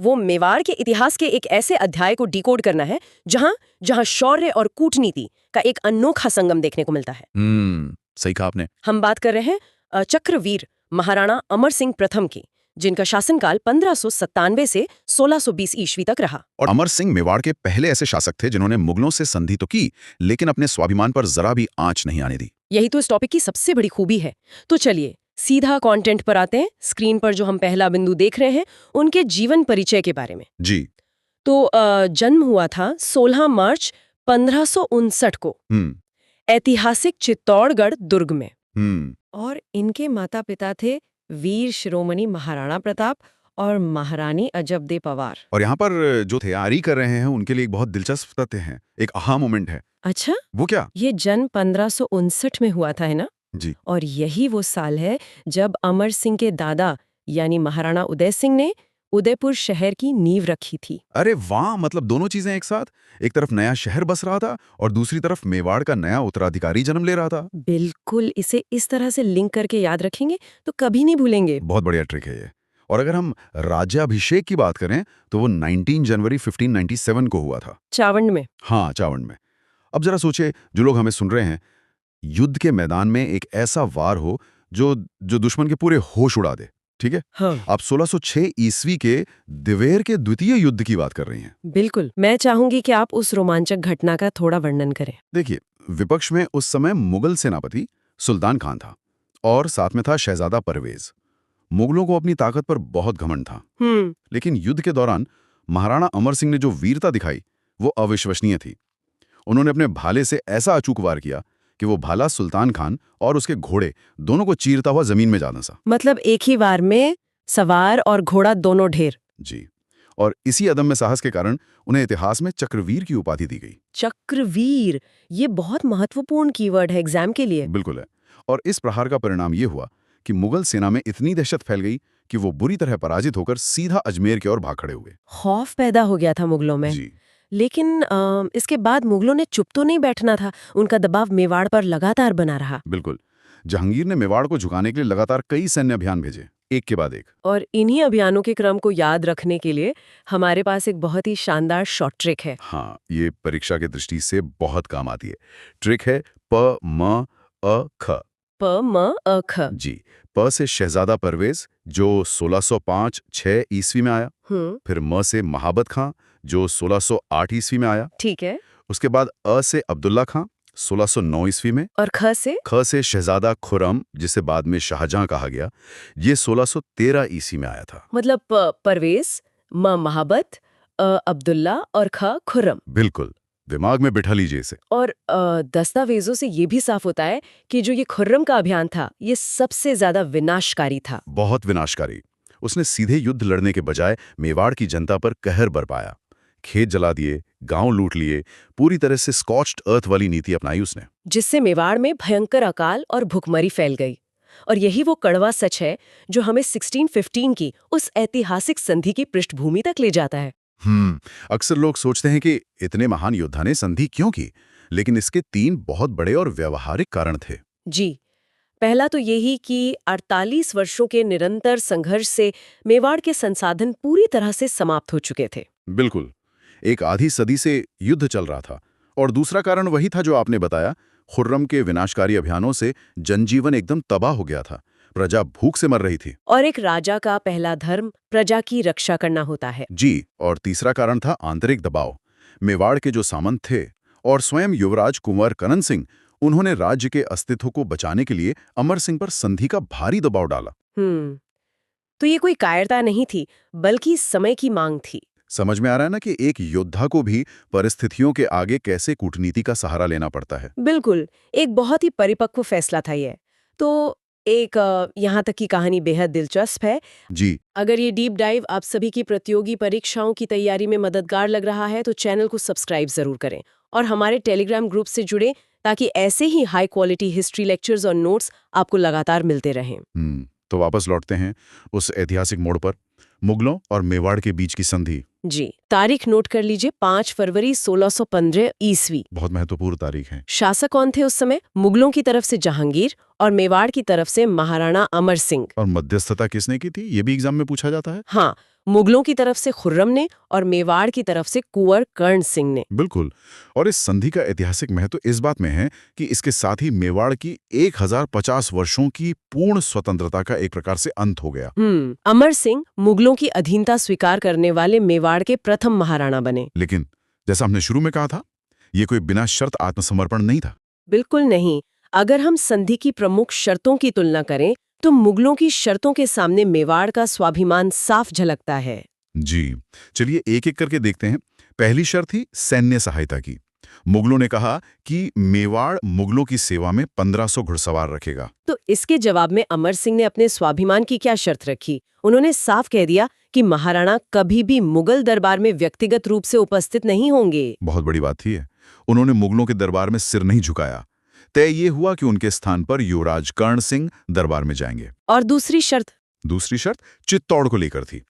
वो मेवाड़ के इतिहास के एक ऐसे अध्याय को डिकोड करना है जहां जहां शौर्य और कूटनीति का एक अनोखा संगम देखने को मिलता है। सही कहा आपने। हम बात कर रहे हैं चक्रवीर महाराणा अमर सिंह प्रथम की, जिनका शासनकाल 1597 से 1620 ईस्वी तक रहा। और अमर सिंह मेवाड़ के पहले ऐसे शासक थे जिन्होंने मुगलों से संधि तो की, लेकिन अपने स्वाभिमान पर जरा भी आंच नहीं आने दी। यही तो इस टॉपिक की सबसे बड़ी खूबी है। तो चलिए सीधा कंटेंट पर आते हैं। स्क्रीन पर जो हम पहला बिंदु देख रहे हैं उनके जीवन परिचय के बारे में। जी। तो जन्म हुआ था 16 मार्च 1559 को ऐतिहासिक चित्तौड़गढ़ दुर्ग में। और इनके माता पिता थे वीर शिरोमणि महाराणा प्रताप और महारानी अजबदे पवार। और यहाँ पर जो तैयारी कर रहे हैं उनके लिए एक बहुत दिलचस्प तथ्य है, एक आहा मोमेंट है। अच्छा, वो क्या? ये जन्म 1559 में हुआ था, है ना? जी। और यही वो साल है जब अमर सिंह के दादा यानी महाराणा उदय सिंह ने उदयपुर शहर की नींव रखी थी। अरे वाह, मतलब दोनों चीजें एक साथ। एक तरफ नया शहर बस रहा था और दूसरी तरफ मेवाड़ का नया उत्तराधिकारी जन्म ले रहा था। बिल्कुल, इसे इस तरह से लिंक करके याद रखेंगे तो कभी नहीं भूलेंगे। बहुत बढ़िया ट्रिक है ये। और अगर हम राज्याभिषेक की बात करें तो वो 19 जनवरी 1597 को हुआ था। चावंड में। हाँ, चावंड में। अब जरा सोचे, जो लोग हमें सुन रहे हैं, युद्ध के मैदान में एक ऐसा वार हो जो दुश्मन के पूरे होश उड़ा दे। ठीक है। हाँ। आप 1606 ईस्वी के दिवेर के द्वितीय युद्ध की बात कर रही हैं। बिल्कुल, मैं चाहूंगी कि आप उस रोमांचक घटना का थोड़ा वर्णन करें। देखिए, विपक्ष में उस समय मुगल सेनापति सुल्तान खान था और साथ में था शहजादा परवेज। मुगलों को अपनी ताकत पर बहुत घमंड था। लेकिन युद्ध के दौरान महाराणा अमर सिंह ने जो वीरता दिखाई वो अविश्वसनीय थी। उन्होंने अपने भाले से ऐसा अचूक वार किया कि वो भाला सुल्तान खान और उसके घोड़े दोनों को चीरता हुआ जमीन में जा धंसा। मतलब एक ही वार में सवार और घोड़ा दोनों ढेर। जी। और इसी अदम्य साहस के कारण उन्हें इतिहास में चक्रवीर की उपाधि दी गई। चक्रवीर, ये बहुत महत्वपूर्ण कीवर्ड है एग्जाम के लिए। बिल्कुल है। और इस प्रहार का परिणाम ये हुआ कि मुगल सेना में इतनी दहशत फैल गई कि वो बुरी तरह पराजित होकर सीधा अजमेर की ओर भाग खड़े हुए। खौफ पैदा हो गया था मुगलों में। जी। लेकिन इसके बाद मुगलों ने चुप तो नहीं बैठना था, उनका दबाव मेवाड़ पर लगातार बना रहा। बिल्कुल। जहांगीर ने मेवाड़ को झुकाने के लिए लगातार कई सैन्य अभियान भेजे, एक के बाद एक। और इन्हीं अभियानों के क्रम को याद रखने के लिए हमारे पास एक बहुत ही शानदार शॉर्ट ट्रिक है। हाँ, ये परीक्षा की दृष्टि से बहुत काम आती है। ट्रिक है प म अ ख। प म अ ख। जी। प से शहजादा परवेज जो 1605-6 ईस्वी में आया। फिर म से महाबत खां जो 1608 ईस्वी में आया। ठीक है। उसके बाद अ से अब्दुल्ला खां 1609 ईस्वी में। और ख से शहजादा खुरम जिसे बाद में शाहजहां कहा गया, ये 1613 ईस्वी में आया था। मतलब प परवेज, म महाबत, अ अब्दुल्ला और ख खुर्रम। बिल्कुल, दिमाग में बिठा लीजिए इसे। और दस्तावेजों से ये भी साफ होता है कि जो ये खुर्रम का अभियान था ये सबसे ज्यादा विनाशकारी था। बहुत विनाशकारी। उसने सीधे युद्ध लड़ने के बजाय मेवाड़ की जनता पर कहर बरपाया। खेत जला दिए, गांव लूट लिए, पूरी तरह से स्कॉच्ड अर्थ वाली नीति अपनाई उसने, जिससे मेवाड़ में भयंकर अकाल और भुखमरी फैल गई। और यही वो कड़वा सच है जो हमें 1615 की उस ऐतिहासिक संधि की पृष्ठभूमि तक ले जाता है। अक्सर लोग सोचते हैं कि इतने महान योद्धा ने संधि क्यों की, लेकिन इसके 3 बहुत बड़े और व्यावहारिक कारण थे। जी, पहला तो यही कि 48 वर्षों के निरंतर संघर्ष से मेवाड़ के संसाधन पूरी तरह से समाप्त हो चुके थे। बिल्कुल, एक आधी सदी से युद्ध चल रहा था। और दूसरा कारण वही था जो आपने बताया, खुर्रम के विनाशकारी अभियानों से जनजीवन एकदम तबाह हो गया था, प्रजा भूख से मर रही थी। और एक राजा का पहला धर्म प्रजा की रक्षा करना होता है। जी, और तीसरा कारण था आंतरिक दबाव। मेवाड़ के जो सामंत थे और स्वयं युवराज कुंवर कनन सिंह, उन्होंने राज्य के अस्तित्व को बचाने के लिए अमर सिंह पर संधि का भारी दबाव डाला। तो ये कोई कायरता नहीं थी, बल्कि समय की मांग थी। समझ में आ रहा है ना कि एक योद्धा को भी परिस्थितियों के आगे कैसे कूटनीति का सहारा लेना पड़ता है। बिल्कुल, एक बहुत ही परिपक्व फैसला था ये। तो एक यहाँ तक की कहानी बेहद दिलचस्प है। जी। अगर ये डीप डाइव आप सभी की प्रतियोगी परीक्षाओं की तैयारी में मददगार लग रहा है तो चैनल को सब्सक्राइब जरूर करें और हमारे टेलीग्राम ग्रुप से जुड़ें ताकि ऐसे ही हाई क्वालिटी हिस्ट्री लेक्चर्स और नोट्स आपको लगातार मिलते रहें। तो वापस लौटते हैं उस ऐतिहासिक मोड़ पर, मुगलों और मेवाड़ के बीच की संधि। जी, तारीख नोट कर लीजिए, 5 फरवरी 1615 ईस्वी। बहुत महत्वपूर्ण तारीख है। शासक कौन थे उस समय? मुगलों की तरफ से जहांगीर और मेवाड़ की तरफ से महाराणा अमर सिंह। और मध्यस्थता किसने की थी, ये भी एग्जाम में पूछा जाता है। हाँ, मुगलों की तरफ से खुर्रम ने और मेवाड़ की तरफ से कुंवर कर्ण सिंह ने। बिल्कुल। और इस संधि का ऐतिहासिक महत्व इस बात में है कि इसके साथ ही मेवाड़ की 1050 वर्षों की पूर्ण स्वतंत्रता का एक प्रकार से अंत हो गया। अमर सिंह मुगलों की अधीनता स्वीकार करने वाले मेवाड़ के प्रथम महाराणा बने। लेकिन जैसा हमने शुरू में कहा था, ये कोई बिना शर्त आत्मसमर्पण नहीं था। बिल्कुल नहीं। अगर हम संधि की प्रमुख शर्तों की तुलना करें तो मुगलों की शर्तों के सामने मेवाड़ का स्वाभिमान साफ झलकता है। जी, चलिए एक एक करके देखते हैं। पहली शर्त थी सैन्य सहायता की। मुगलों ने कहा कि मेवाड़ मुगलों की सेवा में 1500 घुड़सवार रखेगा। तो इसके जवाब में अमर सिंह ने अपने स्वाभिमान की क्या शर्त रखी? उन्होंने साफ कह दिया कि महाराणा कभी भी मुगल दरबार में व्यक्तिगत रूप से उपस्थित नहीं होंगे। बहुत बड़ी बात थी। उन्होंने मुगलों के दरबार में सिर नहीं झुकाया। तय ये हुआ कि उनके स्थान पर युवराज कर्ण सिंह दरबार में जाएंगे। और दूसरी शर्त चित्तौड़ को लेकर थी।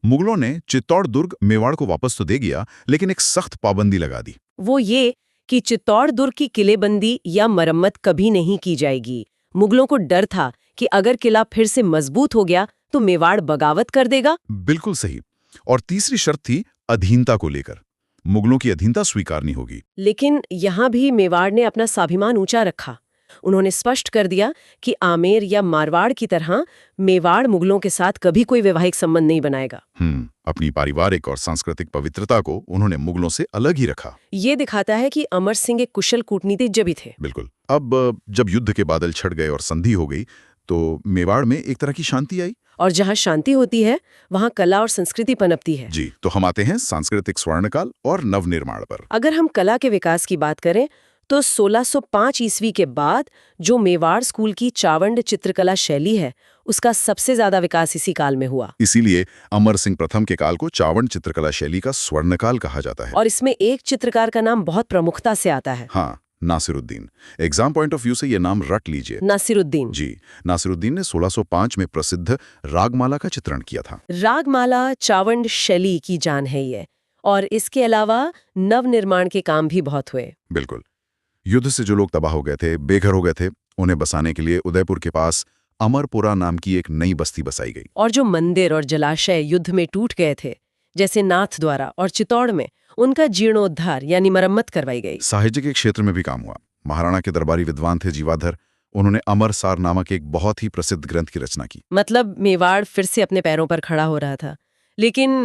मुगलों ने चित्तौड़ दुर्ग मेवाड़ को वापस तो दे दिया, लेकिन एक सख्त पाबंदी लगा दी। वो ये कि चित्तौड़ दुर्ग की किलेबंदी या मरम्मत कभी नहीं की जाएगी। मुगलों को डर था कि अगर किला फिर से मजबूत हो गया तो मेवाड़ बगावत कर देगा। बिल्कुल सही। और तीसरी शर्त थी अधीनता को लेकर। मुगलों की अधीनता स्वीकार नहीं होगी। लेकिन यहाँ भी मेवाड़ ने अपना स्वाभिमान ऊंचा रखा। उन्होंने स्पष्ट कर दिया कि आमेर या मारवाड़ की तरह मेवाड़ मुगलों के साथ कभी कोई वैवाहिक संबंध नहीं बनाएगा। अपनी पारिवारिक और सांस्कृतिक पवित्रता को उन्होंने मुगलों से अलग ही रखा। ये दिखाता है कि अमर सिंह एक कुशल कूटनीतिज्ञ भी थे। बिल्कुल। अब जब युद्ध के बादल छट गए और संधि हो गई तो मेवाड़ में एक तरह की शांति आई। और जहाँ शांति होती है वहाँ कला और संस्कृति पनपती है। जी, तो हम आते हैं सांस्कृतिक स्वर्णकाल और नवनिर्माण पर। अगर हम कला के विकास की बात करें तो 1605 ईस्वी के बाद जो मेवाड़ स्कूल की चावंड चित्रकला शैली है उसका सबसे ज्यादा विकास इसी काल में हुआ। इसीलिए अमर सिंह प्रथम के काल को चावंड चित्रकला शैली का स्वर्णकाल कहा जाता है। और इसमें एक चित्रकार का नाम बहुत प्रमुखता से आता है। हाँ, Nasiruddin. Exam point of view से ये नाम रट लीजिए। नासिरुद्दीन जी, नासिरुद्दीन ने 1605 में प्रसिद्ध रागमाला का चित्रण किया था। रागमाला चावंड शैली की जान है ये। और इसके अलावा नवनिर्माण के काम भी बहुत हुए। बिल्कुल। युद्ध से जो लोग तबाह हो गए थे, बेघर हो गए थे, उन्हें बसाने के लिए उदयपुर के पास अमरपुरा नाम की एक नई बस्ती बसाई गई। और जो मंदिर और जलाशय युद्ध में टूट गए थे जैसे नाथ द्वारा और चित्तौड़ में, उनका जीर्णोद्धार यानी मरम्मत करवाई गई। साहित्य के क्षेत्र में भी काम हुआ। महाराणा के दरबारी विद्वान थे जीवाधर। उन्होंने अमरसार नामक एक बहुत ही प्रसिद्ध ग्रंथ की रचना की। मतलब मेवाड़ फिर से अपने पैरों पर खड़ा हो रहा था, लेकिन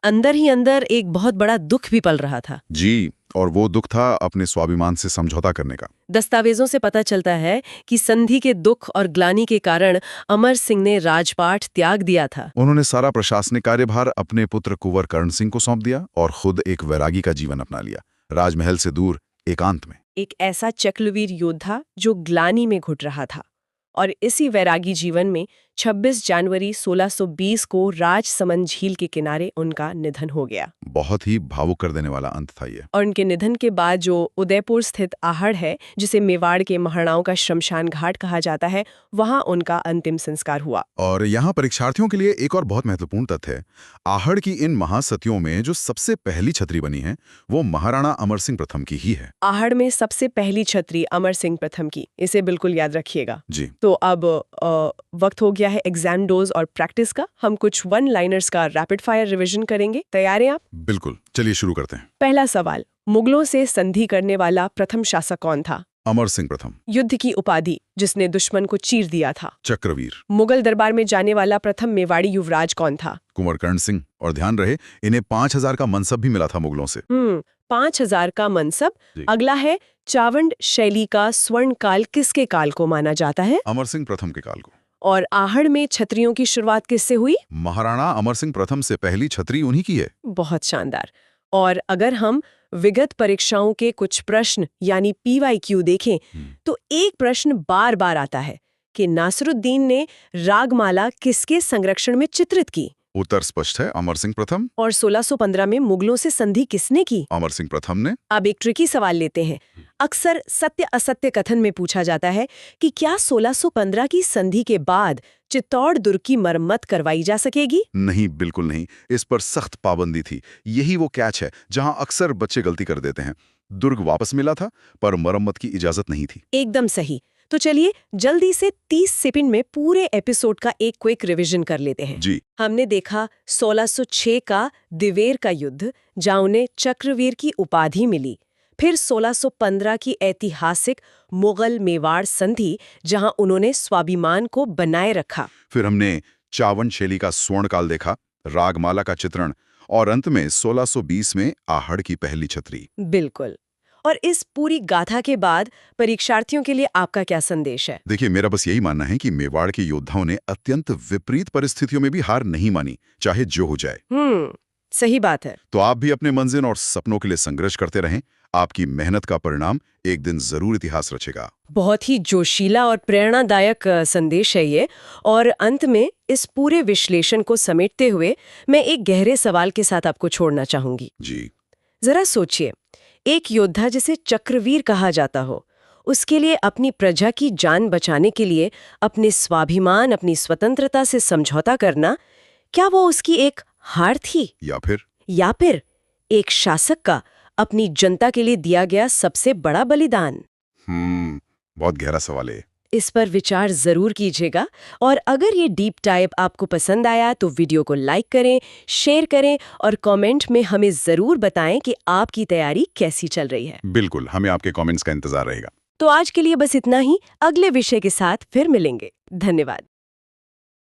अंदर ही अंदर एक बहुत बड़ा दुख भी पल रहा था। जी, और वो दुख था अपने स्वाभिमान से समझौता करने का। दस्तावेजों से पता चलता है कि संधि के दुख और ग्लानि के कारण अमर सिंह ने राजपाट त्याग दिया था। उन्होंने सारा प्रशासनिक कार्यभार अपने पुत्र कुंवर कर्ण सिंह को सौंप दिया और खुद एक वैरागी का जीवन अपना लिया, राजमहल से दूर, एकांत में। एक ऐसा चक्रवीर योद्धा जो ग्लानि में घुट रहा था। और इसी वैरागी जीवन में 26 जनवरी 1620 को राजसमंद झील के किनारे उनका निधन हो गया। बहुत ही भावुक कर देने वाला अंत था ये। और उनके निधन के बाद जो उदयपुर स्थित आहड़ है, जिसे मेवाड़ के महाराणाओं का श्मशान घाट कहा जाता है, वहां उनका अंतिम संस्कार हुआ। और यहाँ परीक्षार्थियों के लिए एक और बहुत महत्वपूर्ण तथ्य है। आहड़ की इन महासतियों में जो सबसे पहली छतरी बनी है वो महाराणा अमर सिंह प्रथम की ही है। आहड़ में सबसे पहली छतरी अमर सिंह प्रथम की, इसे बिल्कुल याद रखिएगा। जी। तो अब वक्त हो गया है एग्जाम डोज और प्रैक्टिस का। हम कुछ वन लाइनर्स का रैपिड फायर रिवीजन करेंगे। तैयार हैं आप? बिल्कुल, चलिए शुरू करते हैं। पहला सवाल, मुगलों से संधि करने वाला प्रथम शासक कौन था? अमर सिंह प्रथम। युद्ध की उपाधि जिसने दुश्मन को चीर दिया था? चक्रवीर। मुगल दरबार में जाने वाला प्रथम मेवाड़ी युवराज कौन था? कुंवर कर्ण सिंह। और ध्यान रहे, इन्हें 5000 का मनसब भी मिला था मुगलों से। 5000 का मनसब। अगला है, चावंड शैली का स्वर्ण काल किसके काल को माना जाता है? अमर सिंह प्रथम के काल को। और आहड़ में छतरियों की शुरुआत किससे हुई? महाराणा अमर सिंह प्रथम से पहली छतरी उन्हीं की है। बहुत शानदार। और अगर हम विगत परीक्षाओं के कुछ प्रश्न यानी PYQ देखें तो एक प्रश्न बार बार आता है कि नासिरुद्दीन ने रागमाला किसके संरक्षण में चित्रित की? उत्तर स्पष्ट है, अमर सिंह प्रथम। और 1615 में मुगलों से संधि किसने की? अमर सिंह प्रथम ने। अब एक ट्रिकी सवाल लेते हैं। अक्सर सत्य असत्य कथन में पूछा जाता है कि क्या 1615 की संधि के बाद चित्तौड़ दुर्ग की मरम्मत करवाई जा सकेगी? नहीं, बिल्कुल नहीं। इस पर सख्त पाबंदी थी। यही वो कैच है जहां अक्सर बच्चे गलती कर देते हैं। दुर्ग वापस मिला था पर मरम्मत की इजाजत नहीं थी। एकदम सही। तो चलिए जल्दी से 30 सेकंड में पूरे एपिसोड का एक क्विक रिवीजन कर लेते हैं। जी। हमने देखा 1606 का दिवेर का युद्ध, जहां उन्हें चक्रवीर की उपाधि मिली। फिर 1615 की ऐतिहासिक मुगल मेवाड़ संधि, जहां उन्होंने स्वाभिमान को बनाए रखा। फिर हमने चावन शैली का स्वर्णकाल देखा, रागमाला का चित्रण, और अंत में 1620 में आहड़ की पहली छतरी। बिल्कुल। और इस पूरी गाथा के बाद परीक्षार्थियों के लिए आपका क्या संदेश है? देखिए, मेरा बस यही मानना है कि मेवाड़ के योद्धाओं ने अत्यंत विपरीत परिस्थितियों में भी हार नहीं मानी, चाहे जो हो जाए। सही बात है। तो आप भी अपने मंजिल और सपनों के लिए संघर्ष करते रहें। आपकी मेहनत का परिणाम एक दिन जरूर इतिहास रचेगा। बहुत ही जोशीला और प्रेरणादायक संदेश है ये। और अंत में इस पूरे विश्लेषण को समेटते हुए मैं एक गहरे सवाल के साथ आपको छोड़ना चाहूंगी। जी। जरा सोचिए, एक योद्धा जिसे चक्रवीर कहा जाता हो, उसके लिए अपनी प्रजा की जान बचाने के लिए अपने स्वाभिमान, अपनी स्वतंत्रता से समझौता करना, क्या वो उसकी एक हार थी? या फिर एक शासक का अपनी जनता के लिए दिया गया सबसे बड़ा बलिदान? बहुत गहरा सवाल है। इस पर विचार जरूर कीजिएगा। और अगर ये डीप डाइव आपको पसंद आया तो वीडियो को लाइक करें, शेयर करें और कमेंट में हमें जरूर बताएं कि आपकी तैयारी कैसी चल रही है। बिल्कुल, हमें आपके कमेंट्स का इंतजार रहेगा। तो आज के लिए बस इतना ही। अगले विषय के साथ फिर मिलेंगे। धन्यवाद।